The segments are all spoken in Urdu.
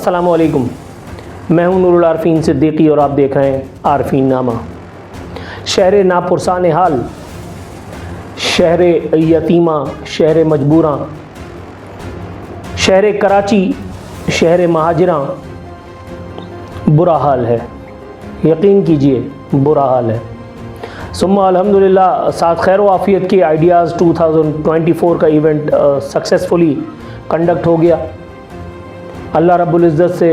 السلام علیکم، میں ہوں نور العارفین صدیقی اور آپ دیکھ رہے ہیں عارفین نامہ۔ شہر ناپرسان حال، شہر یتیمہ، شہر مجبوراں، شہر کراچی، شہر مہاجراں، برا حال ہے، یقین کیجئے برا حال ہے۔ ثم الحمدللہ ساتھ خیر و عافیت کے آئیڈیاز 2024 کا ایونٹ سکسیسفلی کنڈکٹ ہو گیا۔ اللہ رب العزت سے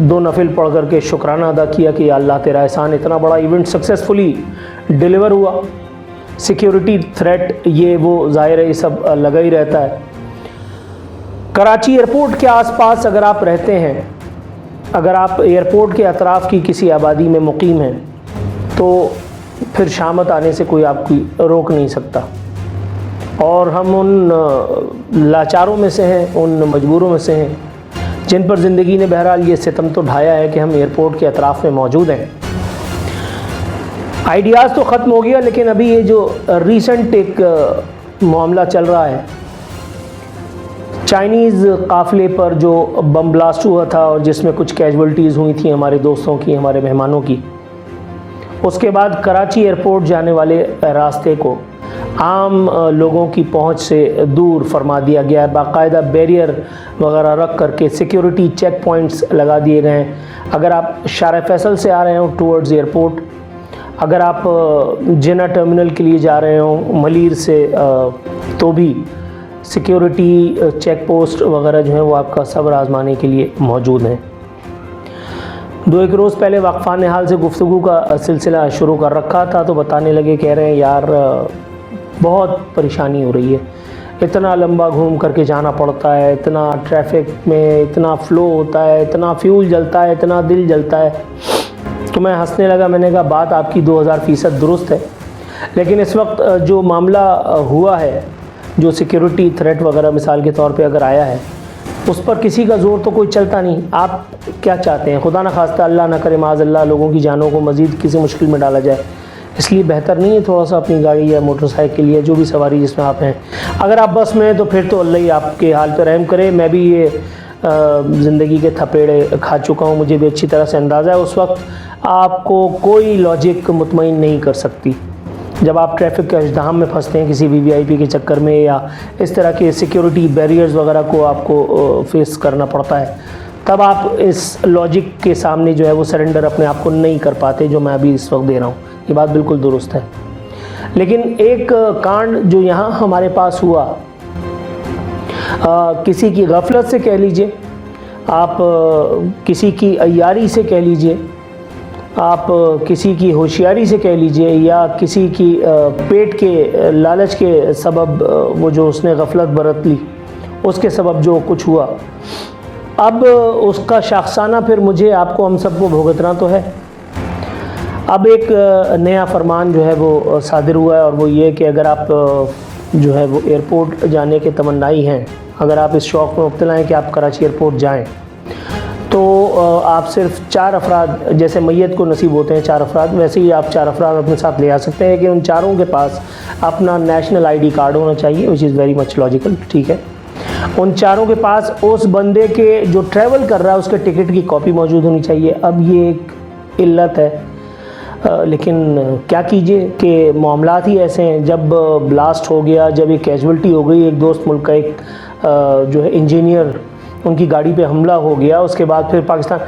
2 نفل پڑھ کر کے شکرانہ ادا کیا کہ یا اللہ تیرا احسان، اتنا بڑا ایونٹ سکسیسفلی ڈیلیور ہوا۔ سیکیورٹی تھریٹ یہ وہ ظاہر ہے، یہ سب لگا ہی رہتا ہے۔ کراچی ایئرپورٹ کے آس پاس اگر آپ رہتے ہیں، اگر آپ ایئرپورٹ کے اطراف کی کسی آبادی میں مقیم ہیں تو پھر شامت آنے سے کوئی آپ کی روک نہیں سکتا۔ اور ہم ان لاچاروں میں سے ہیں، ان مجبوروں میں سے ہیں جن پر زندگی نے بہرحال یہ ستم تو ڈھایا ہے کہ ہم ایئرپورٹ کے اطراف میں موجود ہیں۔ آئیڈیاز تو ختم ہو گیا، لیکن ابھی یہ جو ریسنٹ ایک معاملہ چل رہا ہے، چائنیز قافلے پر جو بم بلاسٹ ہوا تھا اور جس میں کچھ کیجولٹیز ہوئی تھیں ہمارے دوستوں کی، ہمارے مہمانوں کی، اس کے بعد کراچی ایئرپورٹ جانے والے راستے کو عام لوگوں کی پہنچ سے دور فرما دیا گیا ہے۔ باقاعدہ بیریئر وغیرہ رکھ کر کے سیکیورٹی چیک پوائنٹس لگا دیے گئے ہیں۔ اگر آپ شارع فیصل سے آ رہے ہوں ٹورڈز ایئرپورٹ، اگر آپ جنہ ٹرمینل کے لیے جا رہے ہوں ملیر سے، تو بھی سیکیورٹی چیک پوسٹ وغیرہ جو ہیں وہ آپ کا صبر آزمانے کے لیے موجود ہیں۔ 2-1 روز پہلے واقفان حال سے گفتگو کا سلسلہ شروع کر رکھا تھا تو بتانے لگے، کہہ رہے ہیں یار بہت پریشانی ہو رہی ہے، اتنا لمبا گھوم کر کے جانا پڑتا ہے، اتنا ٹریفک میں اتنا فلو ہوتا ہے، اتنا فیول جلتا ہے، اتنا دل جلتا ہے۔ تو میں ہنسنے لگا، میں نے کہا بات آپ کی 2000% درست ہے، لیکن اس وقت جو معاملہ ہوا ہے، جو سیکیورٹی تھریٹ وغیرہ مثال کے طور پہ اگر آیا ہے، اس پر کسی کا زور تو کوئی چلتا نہیں۔ آپ کیا چاہتے ہیں؟ خدا نہ خواستہ اللہ نہ کرے معاذ اللہ لوگوں کی جانوں کو مزید کسی مشکل میں ڈالا جائے، اس لیے بہتر نہیں ہے تھوڑا سا اپنی گاڑی یا موٹر سائیکل یا جو بھی سواری جس میں آپ ہیں، اگر آپ بس میں ہیں تو پھر تو اللہ ہی آپ کے حال پہ رحم کرے۔ میں بھی یہ زندگی کے تھپیڑے کھا چکا ہوں، مجھے بھی اچھی طرح سے اندازہ ہے۔ اس وقت آپ کو کوئی لاجک مطمئن نہیں کر سکتی جب آپ ٹریفک کے ازدحام میں پھنستے ہیں کسی VVIP کے چکر میں، یا اس طرح کے سیکیورٹی بیریئرز وغیرہ کو آپ کو فیس کرنا پڑتا ہے، تب آپ اس لاجک کے سامنے جو ہے وہ سرنڈر اپنے آپ کو نہیں کر پاتے، جو میں ابھی اس وقت دے رہا ہوں۔ یہ بات بالکل درست ہے، لیکن ایک کانڈ جو یہاں ہمارے پاس ہوا، کسی کی غفلت سے کہہ لیجئے، آپ کسی کی عیاری سے کہہ لیجئے، آپ کسی کی ہوشیاری سے کہہ لیجئے، یا کسی کی پیٹ کے لالچ کے سبب وہ جو اس نے غفلت برت لی، اس کے سبب جو کچھ ہوا، اب اس کا شاخسانہ پھر مجھے آپ کو ہم سب کو بھگتنا تو ہے۔ اب ایک نیا فرمان جو ہے وہ صادر ہوا ہے، اور وہ یہ کہ اگر آپ جو ہے وہ ایئرپورٹ جانے کے تمنائی ہیں، اگر آپ اس شوق میں مبتلا ہیں کہ آپ کراچی ایئرپورٹ جائیں، تو آپ صرف 4 افراد، جیسے میت کو نصیب ہوتے ہیں 4 افراد، ویسے ہی آپ 4 افراد اپنے ساتھ لے آ سکتے ہیں کہ ان چاروں کے پاس اپنا نیشنل ID کارڈ ہونا چاہیے، وچ از ویری مچ لاجیکل، ٹھیک ہے۔ ان چاروں کے پاس اس بندے کے جو ٹریول کر رہا ہے اس کے ٹکٹ کی کاپی موجود ہونی چاہیے۔ اب یہ ایک علت ہے، لیکن کیا کیجئے کہ معاملات ہی ایسے ہیں۔ جب بلاسٹ ہو گیا، جب ایک کیجولٹی ہو گئی، ایک دوست ملک کا ایک جو ہے انجینئر، ان کی گاڑی پہ حملہ ہو گیا، اس کے بعد پھر پاکستان،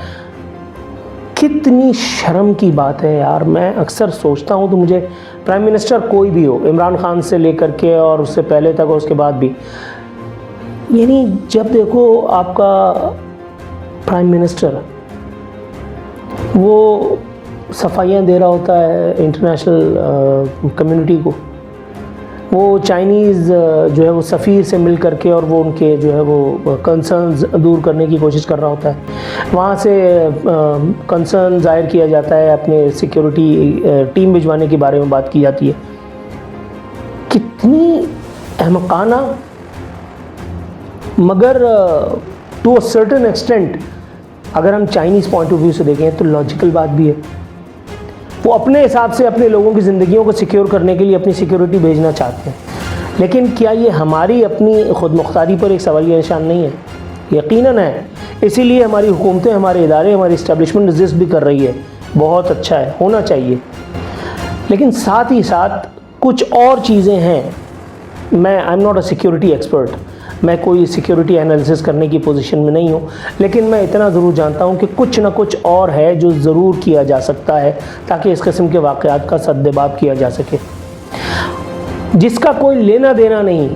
کتنی شرم کی بات ہے یار۔ میں اکثر سوچتا ہوں تو مجھے پرائم منسٹر کوئی بھی ہو، عمران خان سے لے کر کے اور اس سے پہلے تک اور اس کے بعد بھی، یعنی جب دیکھو آپ کا پرائم منسٹر وہ صفائیاں دے رہا ہوتا ہے انٹرنیشنل کمیونٹی کو، وہ چائنیز جو ہے وہ سفیر سے مل کر کے اور وہ ان کے جو ہے وہ کنسرنز دور کرنے کی کوشش کر رہا ہوتا ہے، وہاں سے کنسرن ظاہر کیا جاتا ہے، اپنے سیکیورٹی ٹیم بھجوانے کے بارے میں بات کی جاتی ہے۔ کتنی احمقانہ، مگر ٹو اے سرٹن ایکسٹینٹ اگر ہم چائنیز پوائنٹ آف ویو سے دیکھیں تو لاجیکل بات بھی ہے۔ وہ اپنے حساب سے اپنے لوگوں کی زندگیوں کو سیکیور کرنے کے لیے اپنی سیکیورٹی بھیجنا چاہتے ہیں، لیکن کیا یہ ہماری اپنی خود مختاری پر ایک سوالیہ نشان نہیں ہے؟ یقیناً ہے، اسی لیے ہماری حکومتیں, ہمارے ادارے, ہماری اسٹیبلشمنٹ رزسٹ بھی کر رہی ہے, بہت اچھا ہے, ہونا چاہیے. لیکن ساتھ ہی ساتھ کچھ اور چیزیں ہیں. میں I am not a security expert, میں کوئی سیکیورٹی انالیسس کرنے کی پوزیشن میں نہیں ہوں, لیکن میں اتنا ضرور جانتا ہوں کہ کچھ نہ کچھ اور ہے جو ضرور کیا جا سکتا ہے تاکہ اس قسم کے واقعات کا سدباب کیا جا سکے. جس کا کوئی لینا دینا نہیں,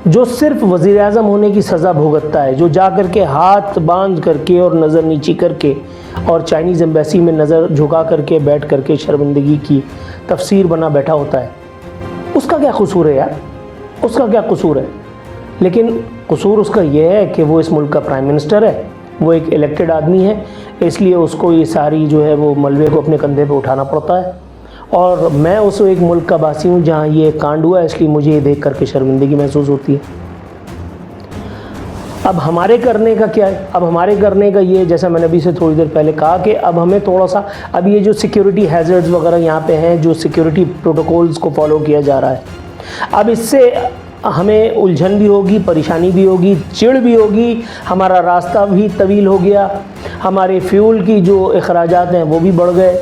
جو صرف وزیر اعظم ہونے کی سزا بھگتتا ہے, جو جا کر کے ہاتھ باندھ کر کے اور نظر نیچی کر کے اور چائنیز ایمبیسی میں نظر جھکا کر کے بیٹھ کر کے شرمندگی کی تفسیر بنا بیٹھا ہوتا ہے, اس کا کیا قصور ہے یار, اس کا کیا قصور ہے؟ لیکن قصور اس کا یہ ہے کہ وہ اس ملک کا پرائم منسٹر ہے, وہ ایک الیکٹڈ آدمی ہے, اس لیے اس کو یہ ساری جو ہے وہ ملبے کو اپنے کندھے پہ اٹھانا پڑتا ہے. اور میں اس ایک ملک کا باسی ہوں جہاں یہ کانڈ ہوا ہے, اس لیے مجھے یہ دیکھ کر کے شرمندگی محسوس ہوتی ہے. اب ہمارے کرنے کا کیا ہے؟ اب ہمارے کرنے کا یہ, جیسا میں نے ابھی سے تھوڑی دیر پہلے کہا, کہ اب ہمیں تھوڑا سا, اب یہ جو سیکیورٹی ہیزرڈز وغیرہ یہاں پہ ہیں, جو سیکیورٹی پروٹوکولز کو فالو کیا جا رہا ہے, اب اس سے ہمیں الجھن بھی ہوگی, پریشانی بھی ہوگی, چڑ بھی ہوگی, ہمارا راستہ بھی طویل ہو گیا, ہمارے فیول کی جو اخراجات ہیں وہ بھی بڑھ گئے,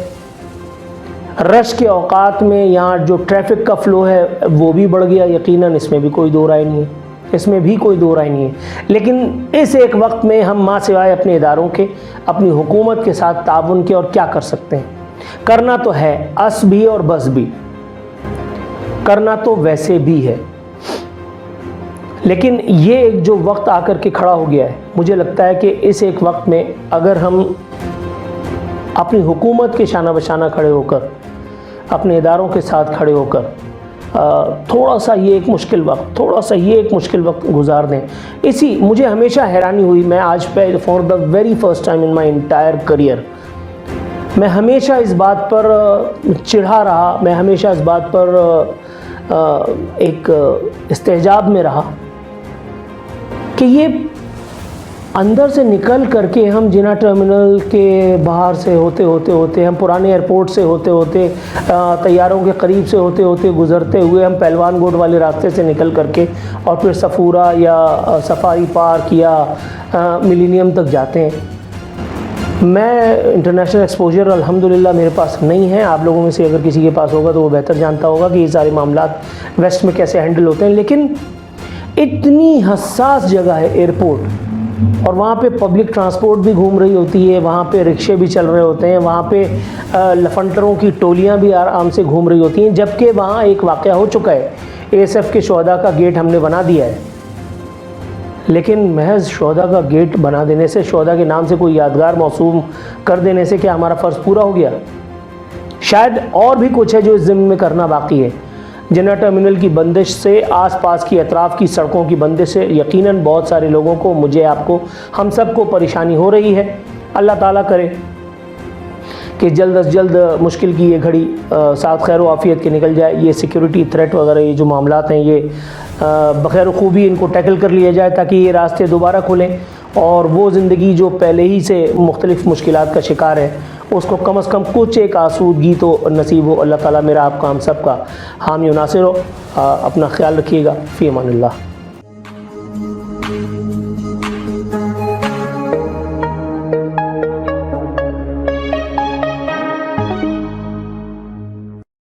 رش کے اوقات میں یہاں جو ٹریفک کا فلو ہے وہ بھی بڑھ گیا. یقیناً اس میں بھی کوئی دو رائے نہیں ہے, اس میں بھی کوئی دو رائے نہیں ہے. لیکن اس ایک وقت میں ہم ماں سوائے اپنے اداروں کے, اپنی حکومت کے ساتھ تعاون کے اور کیا کر سکتے ہیں؟ کرنا تو ہے اس بھی اور بس بھی, کرنا تو ویسے بھی ہے, لیکن یہ ایک جو وقت آ کر کے کھڑا ہو گیا ہے, مجھے لگتا ہے کہ اس ایک وقت میں اگر ہم اپنی حکومت کے شانہ بشانہ کھڑے ہو کر, اپنے اداروں کے ساتھ کھڑے ہو کر تھوڑا سا یہ ایک مشکل وقت گزار دیں. مجھے ہمیشہ حیرانی ہوئی, میں آج پہ for the very first time in my entire career میں ہمیشہ اس بات پر چڑھا رہا, میں ہمیشہ اس بات پر ایک استحجاب میں رہا کہ یہ اندر سے نکل کر کے ہم جنا ٹرمینل کے باہر سے ہوتے ہم پرانے ایئرپورٹ سے ہوتے طیاروں کے قریب سے ہوتے گزرتے ہوئے ہم پہلوان گوٹ والے راستے سے نکل کر کے اور پھر سفورہ یا سفاری پارک یا ملینیم تک جاتے ہیں. میں انٹرنیشنل ایکسپوجر الحمدللہ میرے پاس نہیں ہے, آپ لوگوں میں سے اگر کسی کے پاس ہوگا تو وہ بہتر جانتا ہوگا کہ یہ سارے معاملات ویسٹ میں کیسے ہینڈل ہوتے ہیں. لیکن اتنی حساس جگہ ہے ایئرپورٹ, اور وہاں پہ پبلک ٹرانسپورٹ بھی گھوم رہی ہوتی ہے, وہاں پہ رکشے بھی چل رہے ہوتے ہیں, وہاں پہ لفنٹروں کی ٹولیاں بھی آرام سے گھوم رہی ہوتی ہیں, جبکہ وہاں ایک واقعہ ہو چکا ہے, ASF کے شہداء کا گیٹ ہم نے بنا دیا ہے. لیکن محض شہداء کا گیٹ بنا دینے سے, شہداء کے نام سے کوئی یادگار موسوم کر دینے سے کیا ہمارا فرض پورا ہو گیا؟ شاید اور بھی کچھ ہے جو اس ضمن میں کرنا باقی ہے. جنا ٹرمینل کی بندش سے, آس پاس کی اطراف کی سڑکوں کی بندش سے یقیناً بہت سارے لوگوں کو, مجھے, آپ کو, ہم سب کو پریشانی ہو رہی ہے. اللہ تعالیٰ کرے کہ جلد از جلد مشکل کی یہ گھڑی ساتھ خیر و عافیت کے نکل جائے. یہ سیکیورٹی تھریٹ وغیرہ یہ جو معاملات ہیں یہ بخیر و خوبی ان کو ٹیکل کر لیا جائے تاکہ یہ راستے دوبارہ کھلیں, اور وہ زندگی جو پہلے ہی سے مختلف مشکلات کا شکار ہے اس کو کم از کم کچھ ایک آسودگی تو نصیب ہو. اللہ تعالیٰ میرا آپ کا, ہم سب کا حامی و ناصر ہو. اپنا خیال رکھیے گا. فی امان اللہ.